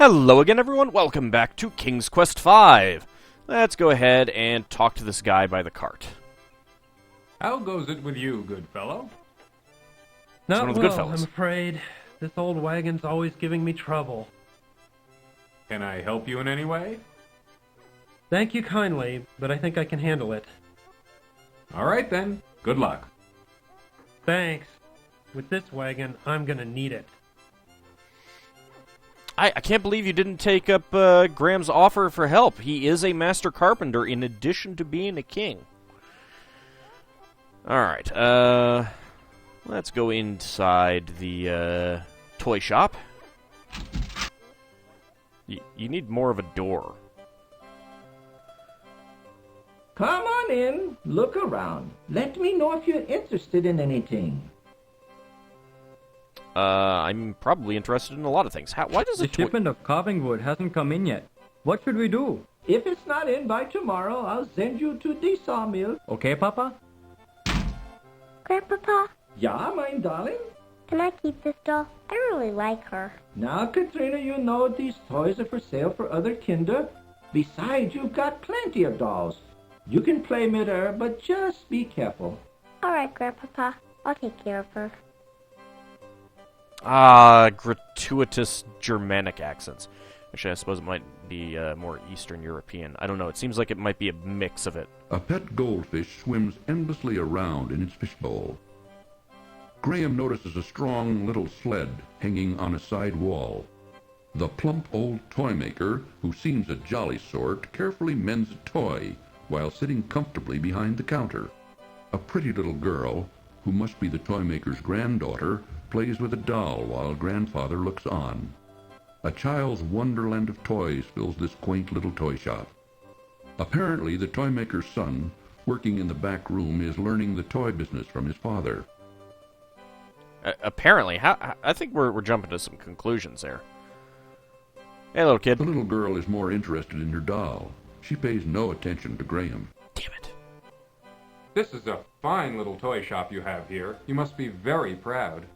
Hello again, everyone. Welcome back to King's Quest V. Let's go ahead and talk to this guy by the cart. How goes it with you, good fellow? Not Not one of the good well, fellas. I'm afraid. This old wagon's always giving me trouble. Can I help you in any way? Thank you kindly, but I think I can handle it. All right then. Good luck. Thanks. With this wagon, I'm gonna need it. I can't believe you didn't take up Graham's offer for help. He is a master carpenter in addition to being a king. Alright, let's go inside the toy shop. You need more of a door. Come on in, look around. Let me know if you're interested in anything. I'm probably interested in a lot of things. Why does The a toy... shipment of carving wood hasn't come in yet. What should we do? If it's not in by tomorrow, I'll send you to the sawmill. Okay, Papa? Grandpapa, Yeah, my darling? can I keep this doll? I really like her. Now, Katrina, you know these toys are for sale for other kinder. Besides, you've got plenty of dolls. You can play with her, but just be careful. All right, Grandpapa, I'll take care of her. Gratuitous Germanic accents. Actually, I suppose it might be more Eastern European. I don't know. It seems like it might be a mix of it. A pet goldfish swims endlessly around in its fishbowl. Graham notices a strong little sled hanging on a side wall. The plump old toy maker, who seems a jolly sort, carefully mends a toy while sitting comfortably behind the counter. A pretty little girl, who must be the toy maker's granddaughter, plays with a doll while grandfather looks on. A child's wonderland of toys fills this quaint little toy shop. Apparently, the toy maker's son, working in the back room, is learning the toy business from his father. Apparently. I think we're jumping to some conclusions there. Hey, little kid. The little girl is more interested in her doll. She pays no attention to Graham. Damn it. This is a fine little toy shop you have here. You must be very proud.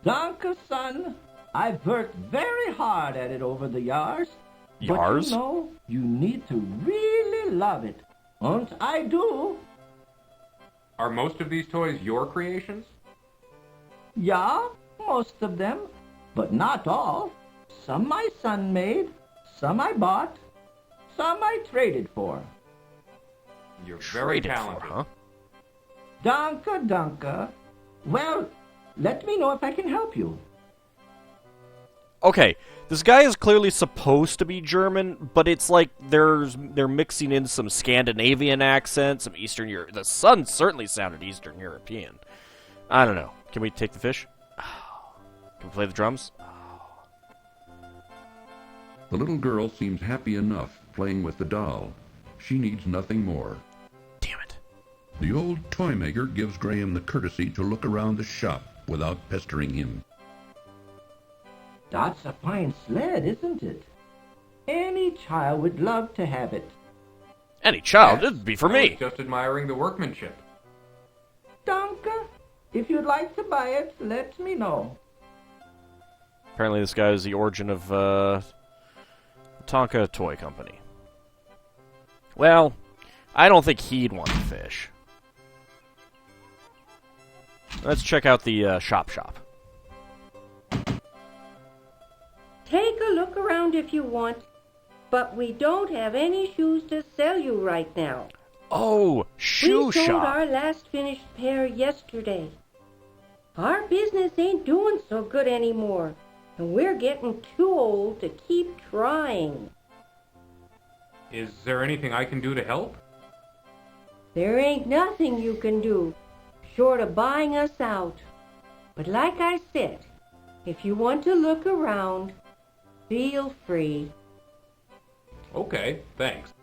Danke, son. I've worked very hard at it over the years. Yars? But you know, you need to really love it. And I do. Are most of these toys your creations? Yeah, most of them. But not all. Some my son made, some I bought, some I traded for. You're very Traded for, talented. huh? Danke, danke. Well, let me know if I can help you. Okay, this guy is clearly supposed to be German, but it's like they're mixing in some Scandinavian accents, some Eastern Europe. The son certainly sounded Eastern European. I don't know. Can we take the fish? Can we play the drums? The little girl seems happy enough playing with the doll. She needs nothing more. Damn it. The old toy maker gives Graham the courtesy to look around the shop without pestering him. That's a fine sled, isn't it? Any child would love to have it. Any child, Yes, it'd be for I me. was just admiring the workmanship. Danke. If you'd like to buy it, let me know. Apparently this guy is the origin of, Tonka Toy Company. Well, I don't think he'd want the fish. Let's check out the shop. Take a look around if you want, but we don't have any shoes to sell you right now. Oh, shoe We sold shop. our last finished pair yesterday. Our business ain't doing so good anymore, and we're getting too old to keep trying. Is there anything I can do to help? There ain't nothing you can do, short of buying us out. But like I said, if you want to look around, feel free. Okay, thanks.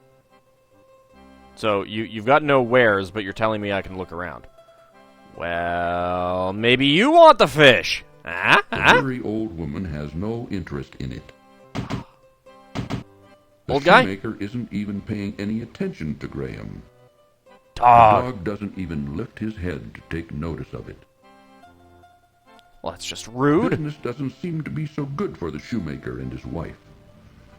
So you've got no wares, but you're telling me I can look around. Well, maybe you want the fish. The very old woman has no interest in it. The Old guy? shoemaker isn't even paying any attention to Graham. The Dog. dog doesn't even lift his head to take notice of it. Well, that's just rude. Business doesn't seem to be so good for the shoemaker and his wife.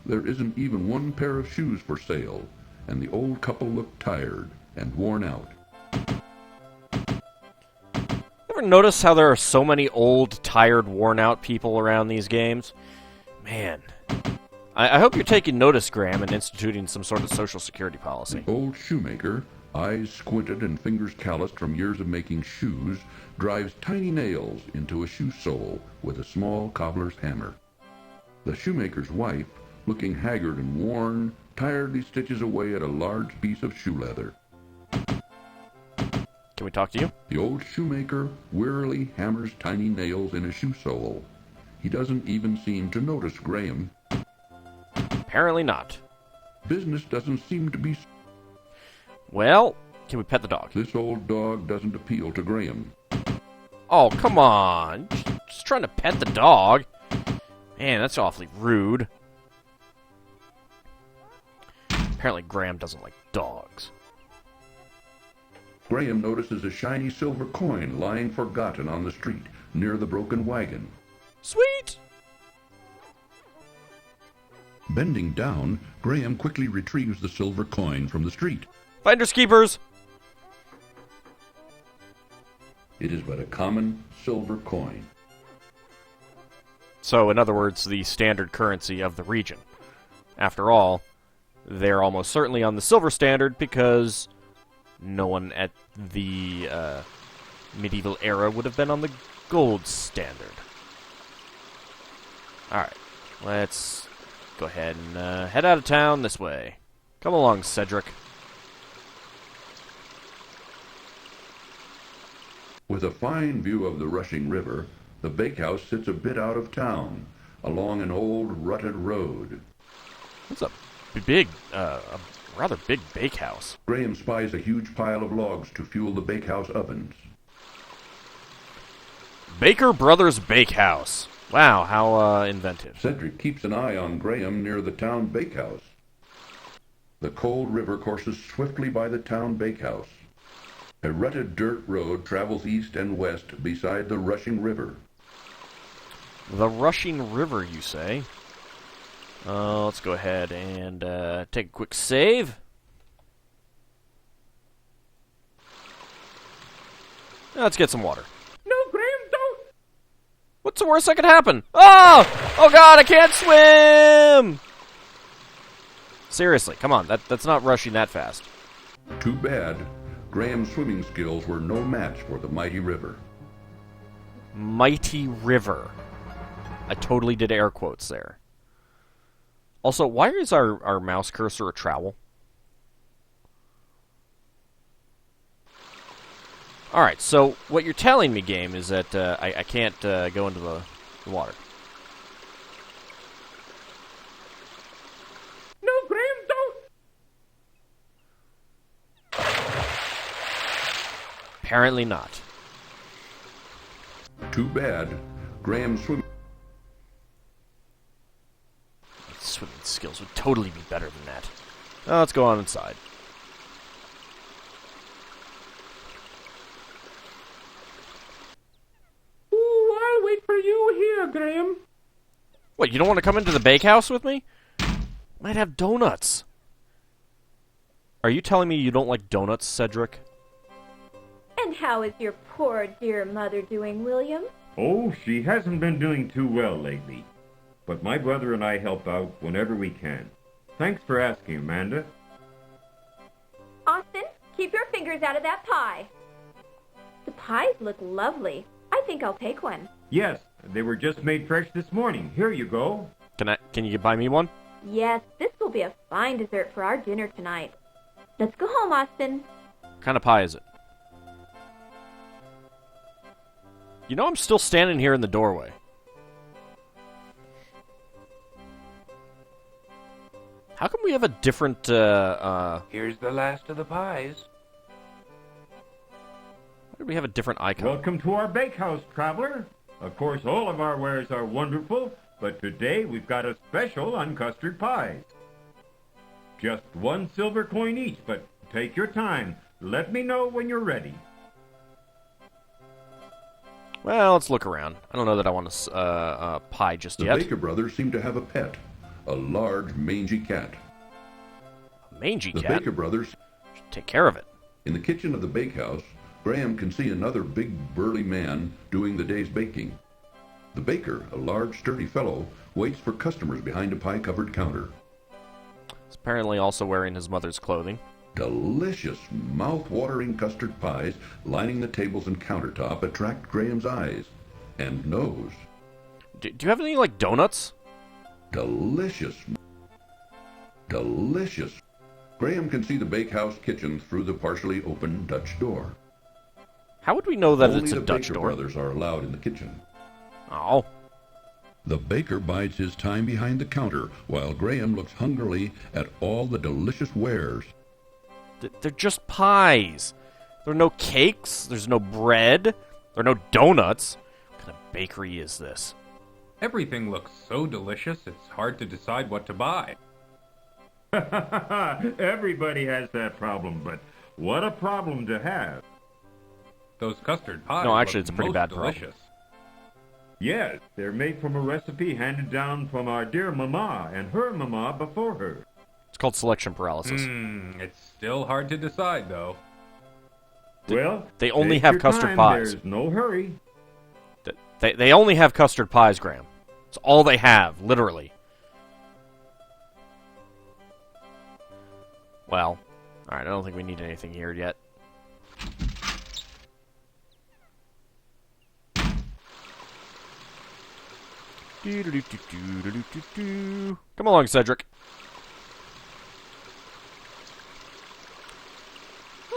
There isn't even one pair of shoes for sale, and the old couple look tired and worn out. Ever notice how there are so many old, tired, worn-out people around these games? Man. I hope you're taking notice, Graham, and instituting some sort of social security policy. The old shoemaker, eyes squinted and fingers calloused from years of making shoes, drives tiny nails into a shoe sole with a small cobbler's hammer. The shoemaker's wife, looking haggard and worn, tiredly stitches away at a large piece of shoe leather. Can we talk to you? The old shoemaker wearily hammers tiny nails in a shoe sole. He doesn't even seem to notice Graham. Apparently not. Business doesn't seem to be... Well, can we pet the dog? This old dog doesn't appeal to Graham. Oh, come on. Just trying to pet the dog. Man, that's awfully rude. Apparently Graham doesn't like dogs. Graham notices a shiny silver coin lying forgotten on the street near the broken wagon. Sweet! Bending down, Graham quickly retrieves the silver coin from the street. Finders keepers! It is but a common silver coin. So, in other words, the standard currency of the region. After all, they're almost certainly on the silver standard because no one at the medieval era would have been on the gold standard. Alright, let's go ahead and head out of town this way. Come along, Cedric. With a fine view of the rushing river, the bakehouse sits a bit out of town, along an old rutted road. That's a big, rather big bakehouse. Graham spies a huge pile of logs to fuel the bakehouse ovens. Baker Brothers Bakehouse. Wow, how inventive. Cedric keeps an eye on Graham near the town bakehouse. The cold river courses swiftly by the town bakehouse. A rutted dirt road travels east and west beside the rushing river. The rushing river, you say? Let's go ahead and take a quick save. Let's get some water. No, Graham, don't! What's the worst that could happen? Oh! Oh god, I can't swim! Seriously, come on, that's not rushing that fast. Too bad. Graham's swimming skills were no match for the mighty river. Mighty river. I totally did air quotes there. Also, why is our mouse cursor a trowel? Alright, so what you're telling me, game, is that I can't go into the water. No, Graham, don't! Apparently not. Too bad. Graham's swimming Swimming skills would totally be better than that. Let's go on inside. Ooh, I'll wait for you here, Graham. What, you don't want to come into the bakehouse with me? Might have donuts. Are you telling me you don't like donuts, Cedric? And how is your poor dear mother doing, William? Oh, she hasn't been doing too well lately. But my brother and I help out whenever we can. Thanks for asking, Amanda. Austin, keep your fingers out of that pie. The pies look lovely. I think I'll take one. Yes, they were just made fresh this morning. Here you go. Can you buy me one? Yes, this will be a fine dessert for our dinner tonight. Let's go home, Austin. What kind of pie is it? You know I'm still standing here in the doorway. How come we have a different, Here's the last of the pies. Why do we have a different icon? Welcome to our bakehouse, traveler. Of course, all of our wares are wonderful, but today we've got a special on custard pies. Just one silver coin each, but take your time. Let me know when you're ready. Well, let's look around. I don't know that I want a pie just The yet. Baker brothers seem to have a pet, a large mangy cat. A mangy The cat? Baker brothers Should take care of it. In the kitchen of the bakehouse, Graham can see another big burly man doing the day's baking. The baker, a large sturdy fellow, waits for customers behind a pie-covered counter. He's apparently also wearing his mother's clothing. Delicious, mouth-watering custard pies lining the tables and countertop attract Graham's eyes and nose. Do you have any, like, donuts? Delicious. Delicious. Graham can see the bakehouse kitchen through the partially open Dutch door. How would we know that Only it's a the Dutch Baker door? brothers are allowed in the kitchen. Oh. The baker bides his time behind the counter while Graham looks hungrily at all the delicious wares. They're just pies. There are no cakes. There's no bread. There are no donuts. What kind of bakery is this? Everything looks so delicious, it's hard to decide what to buy. Everybody has that problem, but what a problem to have. Those custard pies No, actually, look it's a pretty most bad problem. delicious. Yes, they're made from a recipe handed down from our dear mama and her mama before her. It's called selection paralysis. It's still hard to decide, though. Well, They only take have your custard time, pies. There's no hurry. They only have custard pies, Graham. It's all they have, literally. Well, alright, I don't think we need anything here yet. Come along, Cedric.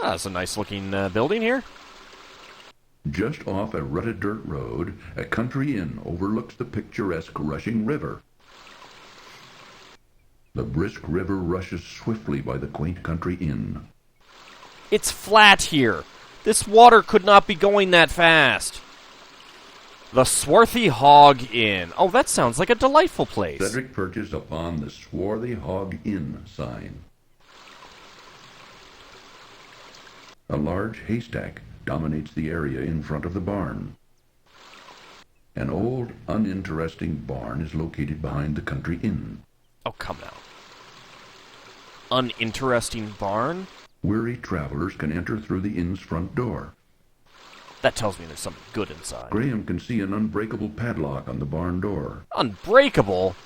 Ah, that's a nice looking building here. Just off a rutted dirt road, a country inn overlooks the picturesque rushing river. The brisk river rushes swiftly by the quaint country inn. It's flat here. This water could not be going that fast. The Swarthy Hog Inn. Oh, that sounds like a delightful place. Cedric perches upon the Swarthy Hog Inn sign. A large haystack dominates the area in front of the barn. An old, uninteresting barn is located behind the country inn. Oh, come now. Uninteresting barn? Weary travelers can enter through the inn's front door. That tells me there's something good inside. Graham can see an unbreakable padlock on the barn door. Unbreakable?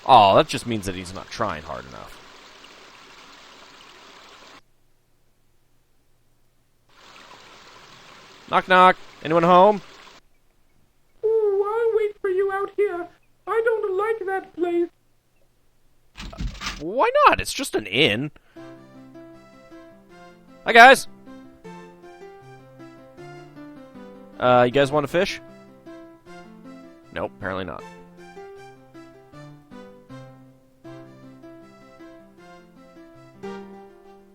Oh, that just means that he's not trying hard enough. Knock, knock. Anyone home? Ooh, I'll wait for you out here. I don't like that place. Why not? It's just an inn. Hi, guys. You guys want to fish? Nope, apparently not.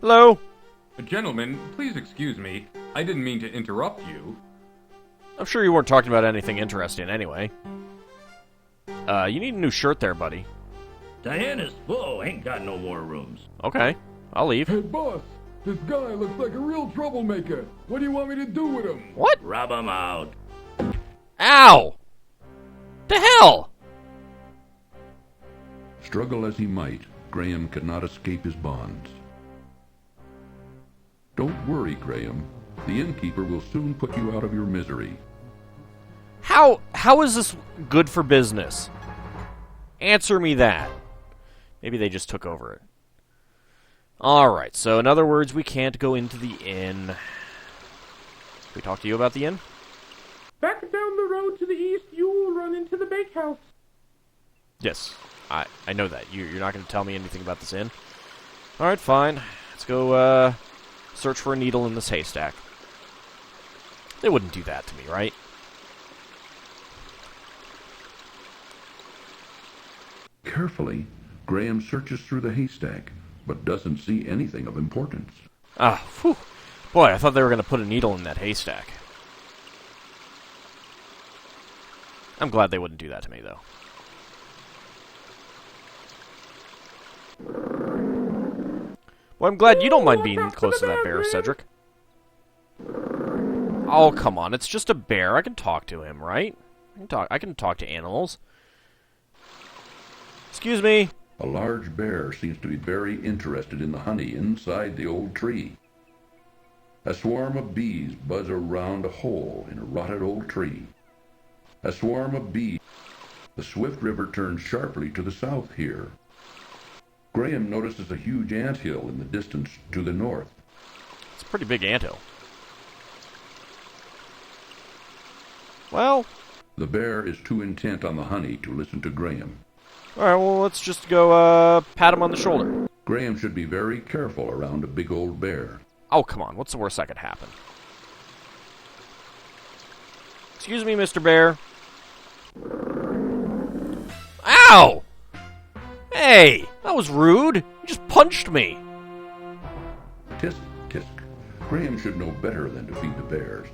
Hello? Gentlemen, please excuse me. I didn't mean to interrupt you. I'm sure you weren't talking about anything interesting anyway. You need a new shirt there, buddy. Diana's full, ain't got no more rooms. Okay, I'll leave. Hey, boss, this guy looks like a real troublemaker. What do you want me to do with him? What? Rub 'em out. Ow! The hell? Struggle as he might, Graham could not escape his bonds. Don't worry, Graham. The innkeeper will soon put you out of your misery. How is this good for business? Answer me that. Maybe they just took over it. Alright, so in other words, we can't go into the inn. Can we talk to you about the inn? Back down the road to the east, you'll run into the bakehouse. Yes, I know that. You're not going to tell me anything about this inn? Alright, fine. Let's go, search for a needle in this haystack. They wouldn't do that to me, right? Carefully, Graham searches through the haystack, but doesn't see anything of importance. Ah, whew. Boy, I thought they were going to put a needle in that haystack. I'm glad they wouldn't do that to me, though. Well, I'm glad you don't mind being close to that bear, Cedric. Oh, come on. It's just a bear. I can talk to him, right? I can talk to animals. Excuse me. A large bear seems to be very interested in the honey inside the old tree. A swarm of bees buzz around a hole in a rotted old tree. A swarm of bees. The swift river turns sharply to the south here. Graham notices a huge anthill in the distance to the north. It's a pretty big anthill. Well... The bear is too intent on the honey to listen to Graham. Alright, well, let's just go, pat him on the shoulder. Graham should be very careful around a big old bear. Oh, come on. What's the worst that could happen? Excuse me, Mr. Bear. Ow! Hey! That was rude. You just punched me. Tisk, tisk. Graham should know better than to feed the bears.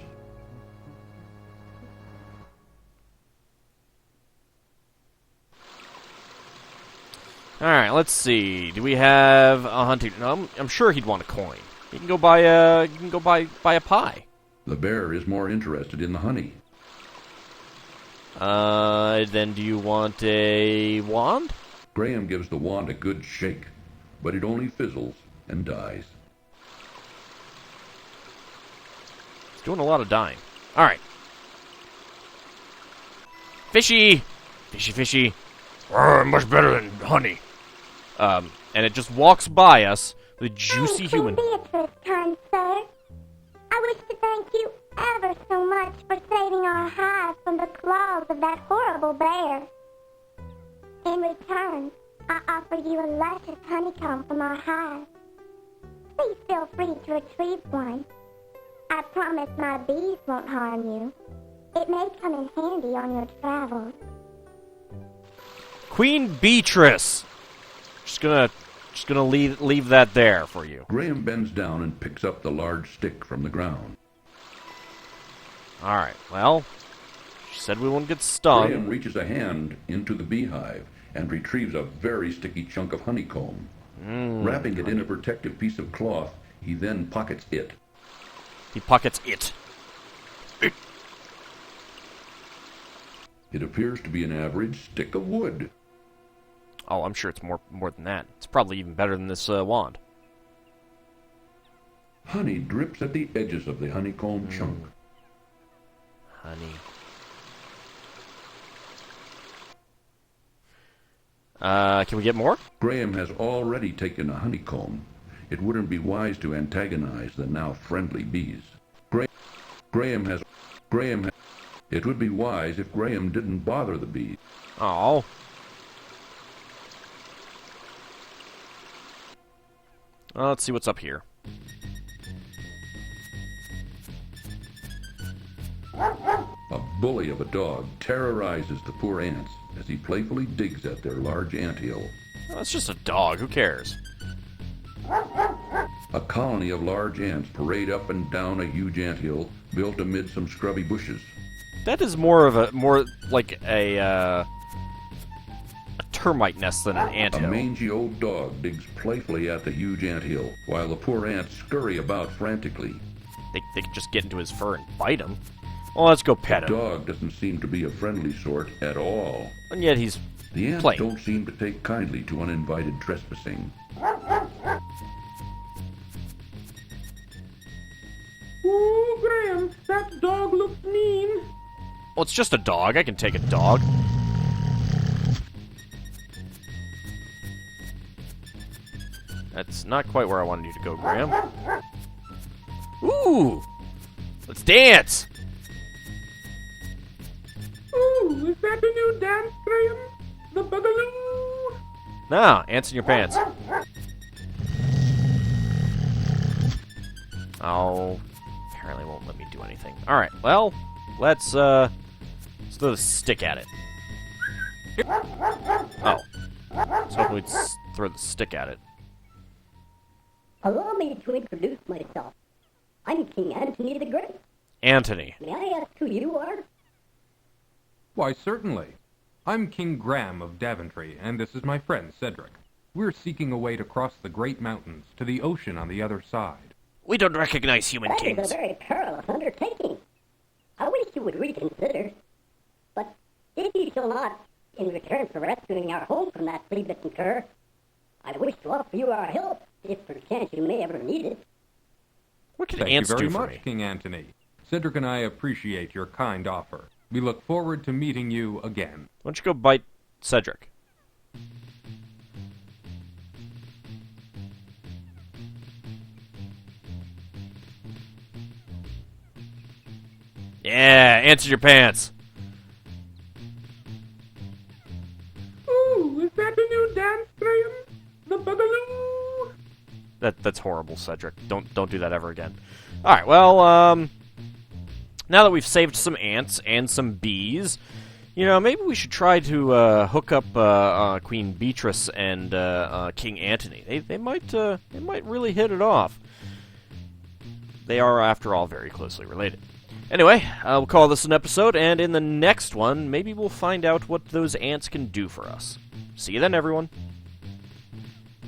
Alright, let's see. Do we have a hunting... No, I'm sure he'd want a coin. You can go buy a pie. The bear is more interested in the honey. Then do you want a wand? Graham gives the wand a good shake, but it only fizzles and dies. It's doing a lot of dying. Alright. Fishy! Fishy, fishy. Much better than honey. And it just walks by us with juicy human... Beatrice, kind sir. I wish to thank you ever so much for saving our hive from the claws of that horrible bear. In return, I offer you a luscious honeycomb from our hive. Please feel free to retrieve one. I promise my bees won't harm you. It may come in handy on your travels. Queen Beatrice! Just gonna leave that there for you. Graham bends down and picks up the large stick from the ground. Alright, well, she said we won't get stung. Graham reaches a hand into the beehive and retrieves a very sticky chunk of honeycomb. Wrapping it in a protective piece of cloth, he then pockets it. He pockets it. It appears to be an average stick of wood. Oh, I'm sure it's more than that. It's probably even better than this wand. Honey drips at the edges of the honeycomb chunk. Honey. Can we get more? Graham has already taken a honeycomb. It wouldn't be wise to antagonize the now friendly bees. It would be wise if Graham didn't bother the bees. Oh. Let's see what's up here. A bully of a dog terrorizes the poor ants as he playfully digs at their large anthill. Oh, it's just a dog. Who cares? A colony of large ants parade up and down a huge anthill built amid some scrubby bushes. That is more like a termite nest than an anthill. A mangy old dog digs playfully at the huge anthill, while the poor ants scurry about frantically. They could just get into his fur and bite him. Well, let's go pet him. The dog doesn't seem to be a friendly sort at all. And yet he's The ants playing. don't seem to take kindly to uninvited trespassing. Ooh, Graham, that dog looks mean. Well, it's just a dog. I can take a dog. That's not quite where I wanted you to go, Graham. Ooh! Let's dance! Ooh, is that a new dance, Graham? The Boogaloo? Nah, ants in your pants. Oh, apparently won't let me do anything. Alright, well, let's throw the stick at it. Oh. So hopefully we'd throw the stick at it. Allow me to introduce myself. I'm King Antony the Great. Antony. May I ask who you are? Why, certainly. I'm King Graham of Daventry, and this is my friend Cedric. We're seeking a way to cross the great mountains to the ocean on the other side. We don't recognize human That is kings. a very perilous undertaking. would reconsider. But if you shall not, in return for rescuing our home from that flea-bitten cur, I wish to offer you our help, if perchance you may ever need it. What can Thank ants you very do for much, me? King Antony. Cedric and I appreciate your kind offer. We look forward to meeting you again. Why don't you go bite Cedric? Yeah, answer your pants. Ooh, is that a new dance, Graham? The Boogaloo? That's horrible, Cedric. Don't do that ever again. All right, well, now that we've saved some ants and some bees, you know, maybe we should try to hook up Queen Beatrice and King Antony. They might really hit it off. They are, after all, very closely related. Anyway, we'll call this an episode, and in the next one, maybe we'll find out what those ants can do for us. See you then, everyone.